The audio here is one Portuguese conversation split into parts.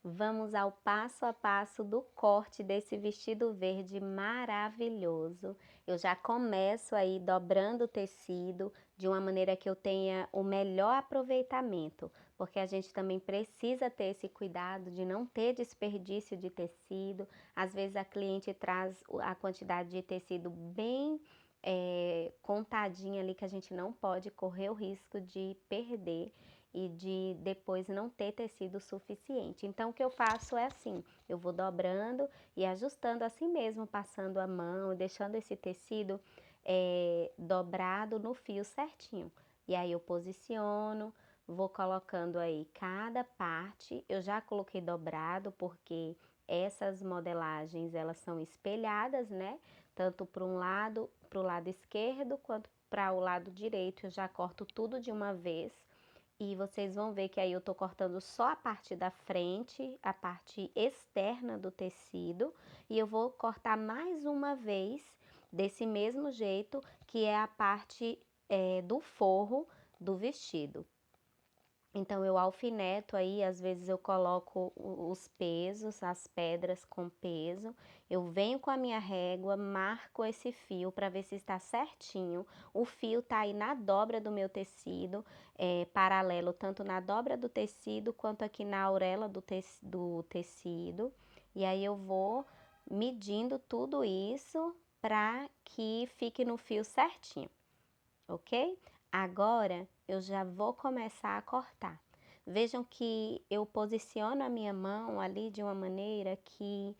Vamos ao passo a passo do corte desse vestido verde maravilhoso. Eu já começo aí dobrando o tecido de uma maneira que eu tenha o melhor aproveitamento, porque a gente também precisa ter esse cuidado de não ter desperdício de tecido. Às vezes a cliente traz a quantidade de tecido bem contadinha ali, que a gente não pode correr o risco de perder e de depois não ter tecido suficiente. Então o que eu faço é assim, eu vou dobrando e ajustando assim mesmo, passando a mão, deixando esse tecido dobrado no fio certinho. E aí eu posiciono, vou colocando aí cada parte, eu já coloquei dobrado porque essas modelagens elas são espelhadas, né? Tanto para o lado esquerdo quanto para o lado direito, eu já corto tudo de uma vez. E vocês vão ver que aí eu tô cortando só a parte da frente, a parte externa do tecido, e eu vou cortar mais uma vez desse mesmo jeito, que é a parte do forro do vestido. Então eu alfineto aí, às vezes eu coloco os pesos, as pedras com peso, eu venho com a minha régua, marco esse fio para ver se está certinho, o fio tá aí na dobra do meu tecido, paralelo tanto na dobra do tecido quanto aqui na aurela do tecido, e aí eu vou medindo tudo isso para que fique no fio certinho, ok? Agora eu já vou começar a cortar. Vejam que eu posiciono a minha mão ali de uma maneira que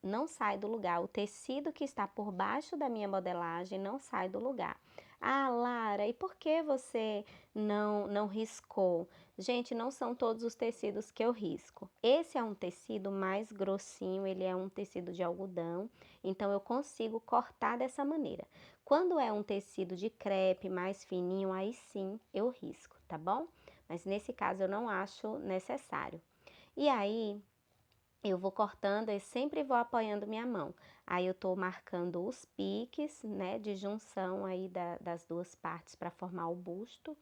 não sai do lugar. O tecido que está por baixo da minha modelagem não sai do lugar. Ah, Lara, e por que você não riscou? Gente, não são todos os tecidos que eu risco. Esse é um tecido mais grossinho, ele é um tecido de algodão, então eu consigo cortar dessa maneira. Quando é um tecido de crepe mais fininho, aí sim eu risco, tá bom? Mas nesse caso eu não acho necessário. E aí eu vou cortando e sempre vou apoiando minha mão. Aí eu tô marcando os piques, né, de junção aí das duas partes para formar o busto,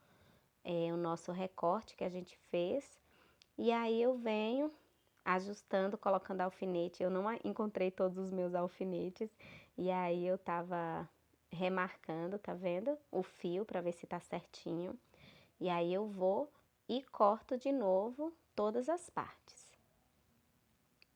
o nosso recorte que a gente fez. E aí eu venho ajustando, colocando alfinete. Eu não encontrei todos os meus alfinetes e aí eu tava remarcando, tá vendo? O fio para ver se tá certinho. E aí eu vou e corto de novo todas as partes.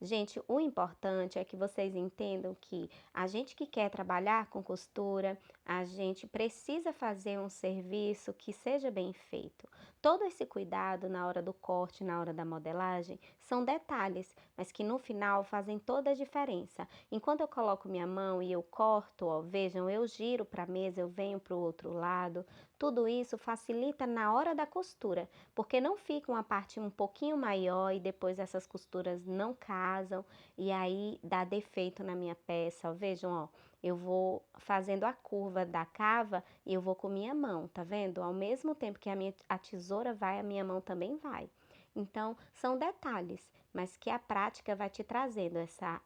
Gente, o importante é que vocês entendam que a gente que quer trabalhar com costura, a gente precisa fazer um serviço que seja bem feito. Todo esse cuidado na hora do corte, na hora da modelagem, são detalhes, mas que no final fazem toda a diferença. Enquanto eu coloco minha mão e eu corto, ó, vejam, eu giro para a mesa, eu venho para o outro lado, tudo isso facilita na hora da costura, porque não fica uma parte um pouquinho maior e depois essas costuras não casam e aí dá defeito na minha peça. Ó, vejam, ó, eu vou fazendo a curva da cava e eu vou com minha mão, tá vendo? Ao mesmo tempo que a tesoura vai, a minha mão também vai. Então, são detalhes, mas que a prática vai te trazendo essa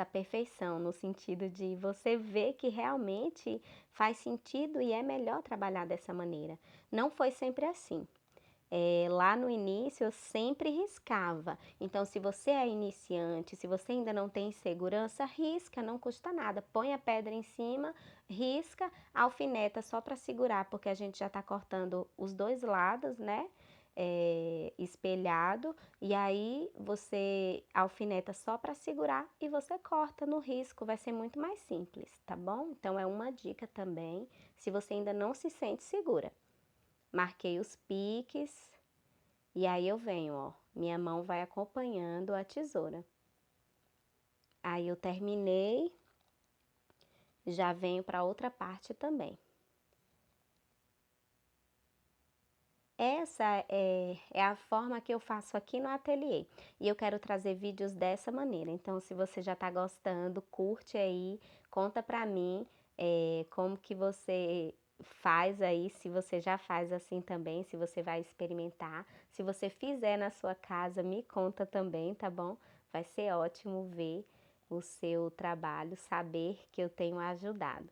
perfeição, no sentido de você ver que realmente faz sentido e é melhor trabalhar dessa maneira. Não foi sempre assim. Lá no início eu sempre riscava. Então, se você é iniciante, se você ainda não tem segurança, risca, não custa nada. Põe a pedra em cima, risca, alfineta só para segurar, porque a gente já está cortando os dois lados, né? Espelhado, e aí você alfineta só para segurar e você corta no risco, vai ser muito mais simples, tá bom? Então é uma dica também, se você ainda não se sente segura. Marquei os piques e aí eu venho, ó, minha mão vai acompanhando a tesoura. Aí eu terminei, já venho para outra parte também. Essa é a forma que eu faço aqui no ateliê e eu quero trazer vídeos dessa maneira. Então, se você já tá gostando, curte aí, conta pra mim como que você faz aí, se você já faz assim também, se você vai experimentar. Se você fizer na sua casa, me conta também, tá bom? Vai ser ótimo ver o seu trabalho, saber que eu tenho ajudado.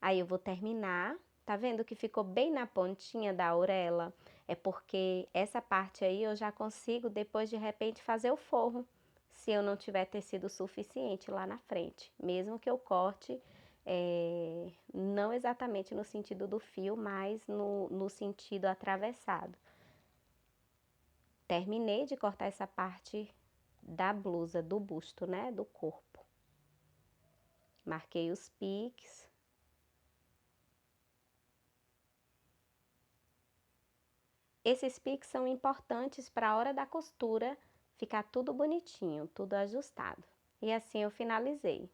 Aí eu vou terminar, tá vendo que ficou bem na pontinha da orelha? é porque essa parte aí eu já consigo depois de repente fazer o forro, se eu não tiver tecido suficiente lá na frente, mesmo que eu corte não exatamente no sentido do fio, mas no sentido atravessado. Terminei de cortar essa parte da blusa, do busto, né, do corpo. Marquei os piques. Esses piques são importantes para a hora da costura ficar tudo bonitinho, tudo ajustado. E assim eu finalizei.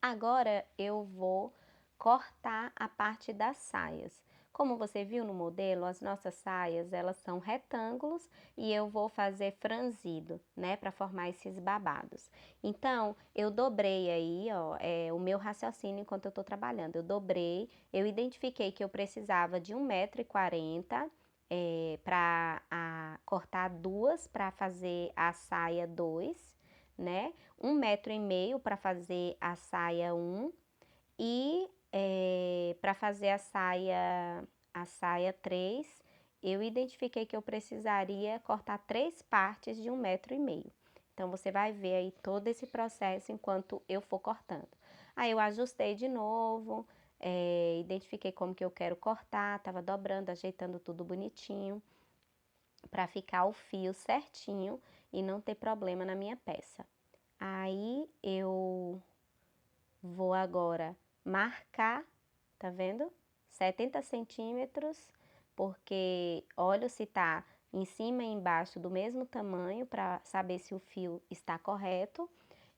Agora eu vou cortar a parte das saias. Como você viu no modelo, as nossas saias, elas são retângulos e eu vou fazer franzido, né, para formar esses babados. Então, eu dobrei aí, ó, o meu raciocínio enquanto eu tô trabalhando. Eu dobrei, eu identifiquei que eu precisava de 1,40 m para cortar duas para fazer a saia 2, né? 1,5 m para fazer a saia 1 e para fazer a saia 3, eu identifiquei que eu precisaria cortar 3 partes de 1,5 m. Então, você vai ver aí todo esse processo enquanto eu for cortando. Aí, eu ajustei de novo, identifiquei como que eu quero cortar, tava dobrando, ajeitando tudo bonitinho, para ficar o fio certinho e não ter problema na minha peça. Aí, eu vou agora marcar, tá vendo? 70 centímetros, porque olho se tá em cima e embaixo do mesmo tamanho para saber se o fio está correto.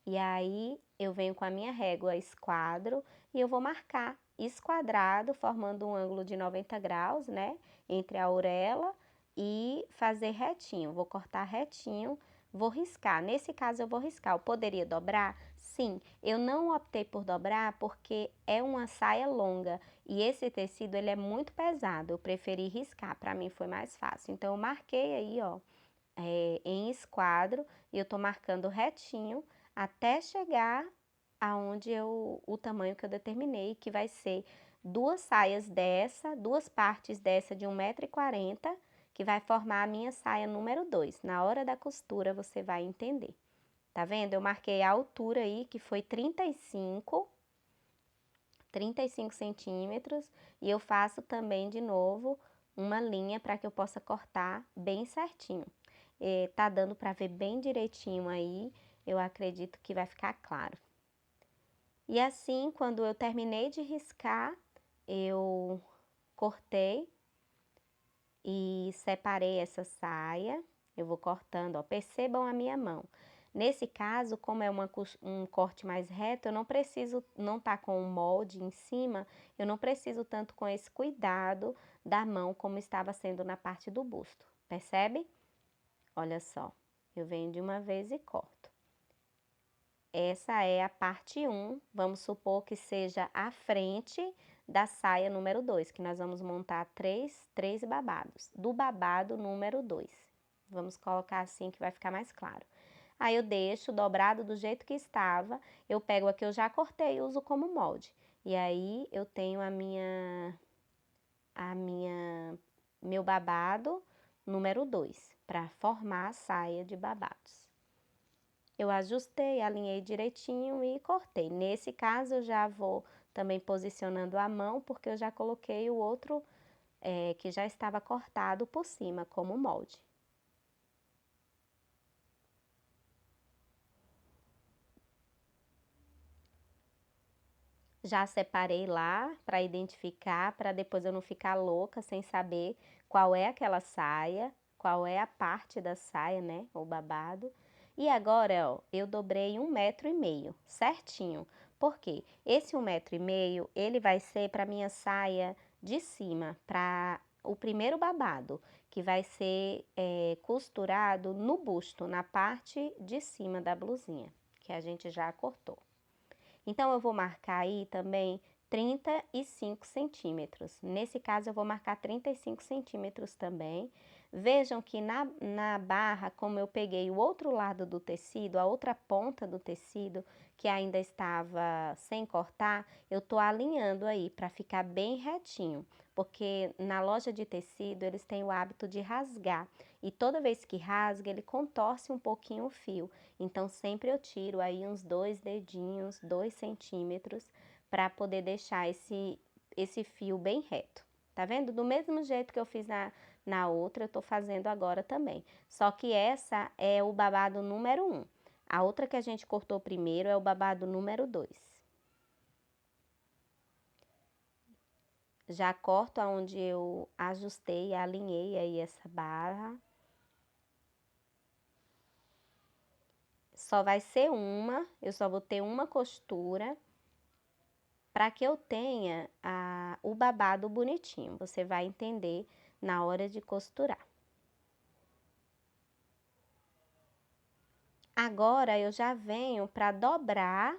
E aí eu venho com a minha régua esquadro e eu vou marcar esquadrado, formando um ângulo de 90 graus, né? Entre a orelha e fazer retinho. Vou cortar retinho, vou riscar. Nesse caso eu vou riscar. Eu poderia dobrar? Sim, eu não optei por dobrar porque é uma saia longa e esse tecido ele é muito pesado. Eu preferi riscar, para mim foi mais fácil. Então eu marquei aí, ó, em esquadro e eu tô marcando retinho até chegar aonde o tamanho que eu determinei, que vai ser duas saias dessa, duas partes dessa de 1,40 m, que vai formar a minha saia número 2. Na hora da costura você vai entender. Tá vendo? Eu marquei a altura aí, que foi 35 centímetros, e eu faço também de novo uma linha para que eu possa cortar bem certinho. Tá dando para ver bem direitinho aí, eu acredito que vai ficar claro. E assim, quando eu terminei de riscar, eu cortei e separei essa saia. Eu vou cortando, ó, percebam a minha mão. Nesse caso, como é um corte mais reto, eu não preciso, não tá com o molde em cima, eu não preciso tanto com esse cuidado da mão como estava sendo na parte do busto, percebe? Olha só, eu venho de uma vez e corto. Essa é a parte 1, vamos supor que seja a frente da saia número 2, que nós vamos montar três babados, do babado número 2. Vamos colocar assim que vai ficar mais claro. Aí eu deixo dobrado do jeito que estava, eu pego a que eu já cortei e uso como molde. E aí eu tenho meu babado número 2, para formar a saia de babados. Eu ajustei, alinhei direitinho e cortei. Nesse caso, eu já vou também posicionando a mão, porque eu já coloquei o outro que já estava cortado por cima, como molde. Já separei lá para identificar, para depois eu não ficar louca sem saber qual é aquela saia, qual é a parte da saia, né, o babado. E agora, ó, eu dobrei 1,5 m, certinho. Por quê? Esse 1,5 m, ele vai ser para minha saia de cima, para o primeiro babado, que vai ser costurado no busto, na parte de cima da blusinha, que a gente já cortou. Então, eu vou marcar aí também 35 centímetros. Nesse caso, eu vou marcar 35 centímetros também. Vejam que na barra, como eu peguei o outro lado do tecido, a outra ponta do tecido, que ainda estava sem cortar, eu tô alinhando aí para ficar bem retinho, porque na loja de tecido eles têm o hábito de rasgar e toda vez que rasga ele contorce um pouquinho o fio, então sempre eu tiro aí uns 2 dedinhos, 2 centímetros, para poder deixar esse fio bem reto. Tá vendo? Do mesmo jeito que eu fiz na outra, eu tô fazendo agora também. Só que essa é o babado número 1. A outra que a gente cortou primeiro é o babado número 2. Já corto aonde eu ajustei, alinhei aí essa barra. Só vai ser uma, eu só vou ter uma costura para que eu tenha o babado bonitinho. Você vai entender na hora de costurar. Agora eu já venho para dobrar.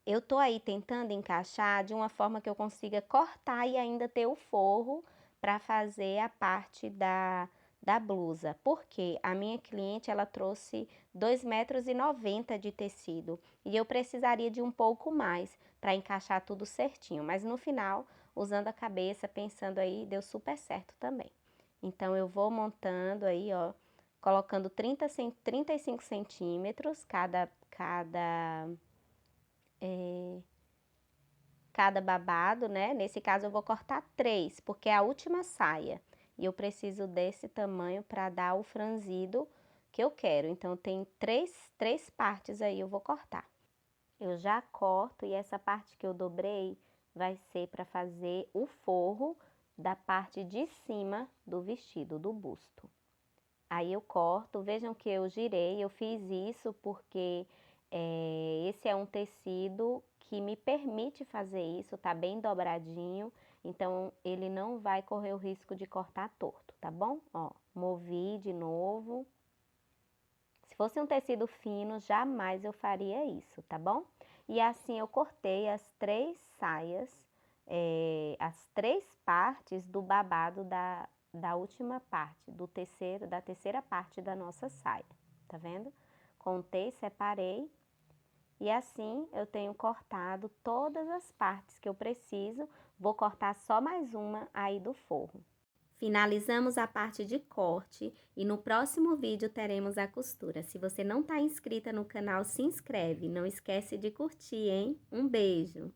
Eu tô aí tentando encaixar de uma forma que eu consiga cortar e ainda ter o forro para fazer a parte da blusa. Porque a minha cliente, ela trouxe 2,90 m de tecido e eu precisaria de um pouco mais para encaixar tudo certinho. Mas no final, usando a cabeça, pensando aí, deu super certo também. Então, eu vou montando aí, ó, colocando 35 centímetros cada babado, né? Nesse caso eu vou cortar 3, porque é a última saia. E eu preciso desse tamanho para dar o franzido que eu quero. Então, tem três partes aí eu vou cortar. Eu já corto e essa parte que eu dobrei vai ser para fazer o forro da parte de cima do vestido, do busto. Aí eu corto, vejam que eu girei, eu fiz isso porque esse é um tecido que me permite fazer isso, tá bem dobradinho, então ele não vai correr o risco de cortar torto, tá bom? Ó, movi de novo. Se fosse um tecido fino, jamais eu faria isso, tá bom? E assim eu cortei as 3 saias, as 3 partes do babado da última parte, da terceira parte da nossa saia, tá vendo? Contei, separei e assim eu tenho cortado todas as partes que eu preciso, vou cortar só mais uma aí do forro. Finalizamos a parte de corte e no próximo vídeo teremos a costura. Se você não está inscrita no canal, se inscreve, não esquece de curtir, hein? Um beijo!